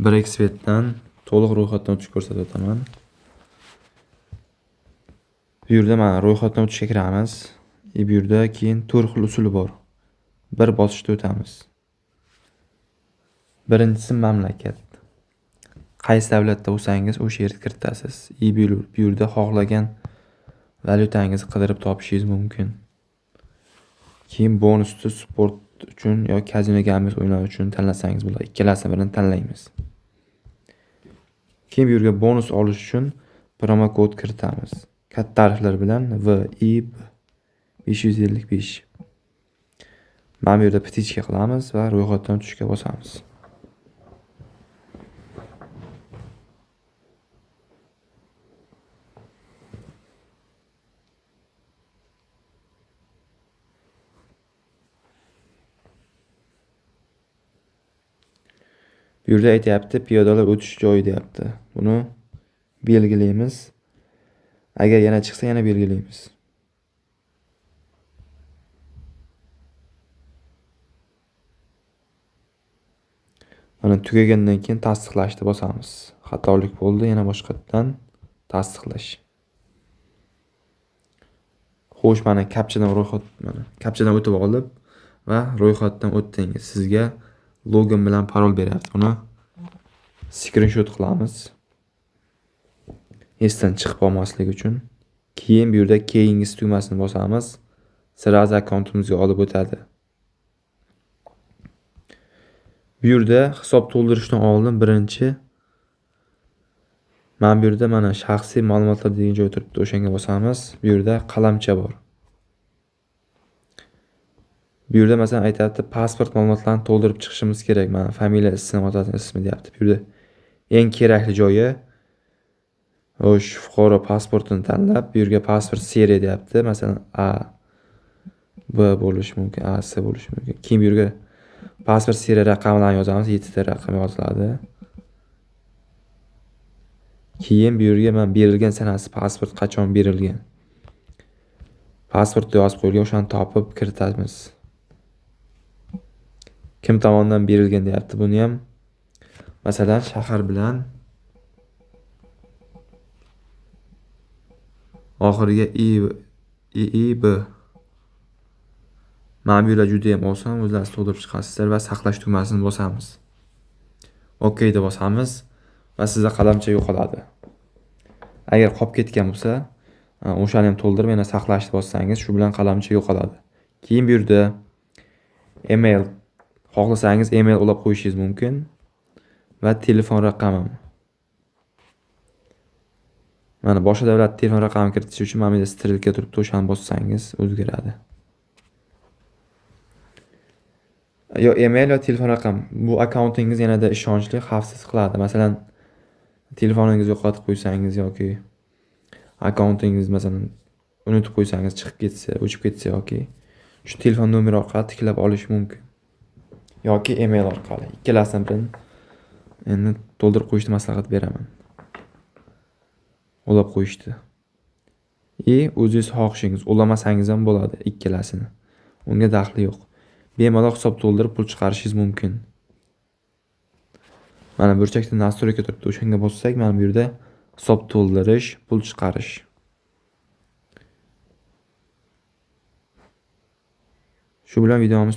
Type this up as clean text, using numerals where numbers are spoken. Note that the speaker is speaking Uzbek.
Brexit'dan to'liq ro'yxatdan o'tishni ko'rsatib o'taman. Bu yerda mana ro'yxatdan o'tishga kiramiz. Bu yerda keyin 4 xil usuli bor. Bir bosishda o'tamiz. Birinchisi mamlakat. Qaysi davlatda bo'lsangiz o'sha yerga kiritasiz. Bu yerda xohlagan valyutangizni qidirib topishingiz mumkin. Keyin bonusni sport uchun yoki kazino gambling o'yinlari uchun tanlasangiz bo'ladi. Ikkalasidan birini tanlaymiz. Keyin bu yerga bonus olish uchun promo kod kiritamiz. Katta harflar bilan VIB 555. Mana bu yerda petichka qilamiz va ro'yxatdan o'tishga bosamiz. Bu yerda aytyapti, piyodalar o'tish joyi deyapti. Buni belgilaymiz. Agar yana chiqsa yana belgilaymiz. Mana tugagandan keyin tasdiqlashni bosamiz. Xatolik bo'ldi, yana boshqatdan tasdiqlash. Xo'sh, mana kapchadan o'tib olib va ro'yxatdan o'tdingiz. Sizga login bilan parol beryapti. Uni screenshot qilamiz. Esdan chiqib qolmasligi uchun. Keyin bu yerda keyingisi tugmasini bosamiz. Sirasi akkauntimizga olib o'tadi. Bu yerda hisob to'ldirishdan oldin birinchi mana bu yerda mana shaxsiy ma'lumotlar degan joy turibdi. O'shanga bosamiz. Bu yerda qalamcha bor. Bu yerda masalan aytayapti, pasport ma'lumotlarini to'ldirib chiqishimiz kerak. Mana familiya, ism, otasining ismi deyapti. Bu yerda eng kerakli joyi o'sh fuqaro pasportini tanlab, bu yerga pasport seriya deyapti. Masalan, A B bo'lishi mumkin, A C bo'lishi mumkin. Keyin bu yerga pasport seriya raqamlarini yozamiz, 7 ta raqam yoziladi. Keyin bu yerga mana berilgan sanasi, pasport qachon berilgan. Pasportda yozib qo'yilgan, o'shani topib kiritamiz. Kim tomonidan berilgan deyapti. Buni ham masalan shahar bilan oxiriga IIB. Mana bu yerlar juda ham oson, o'zlaringiz to'ldirib chiqasizlar va saqlash tugmasini bosamiz. OK deb bosamiz va sizda qalamcha yo'qoladi. Agar qolib ketgan bo'lsa, o'shani ham to'ldirib yana saqlashni bossangiz, shu bilan qalamcha yo'qoladi. Keyin bu yerda email xohlasangiz email ulab qo'yishingiz mumkin va telefon raqamim. Mana boshqa davlat telefon raqamini kiritish uchun mana bu yerda strelka turibdi, o'shani bossangiz o'zgaradi. Yo email va telefon raqam bu akkauntingiz yanada ishonchli, xavfsiz qiladi. Masalan, telefoningizni yo'qotib qo'ysangiz yoki akkauntingiz masalan unutib qo'ysangiz, chiqib ketsa, o'chib ketsa yoki shu telefon nomeri orqali tiklab olish mumkin. Yoki email orqali. Ikkalasidan birini endi to'ldirib qo'yishni maslahat beraman. Ulab qo'yishdi. O'zingiz xohishingiz ulamasangiz ham bo'ladi ikkalasini. Unga daxli yo'q. Bemalol hisob to'ldirib pul chiqarishingiz mumkin. Mana burchakda nastroyka turibdi. O'shanga bossak, mana bu yerda hisob to'ldirish, pul chiqarish. Shu bilan videomiz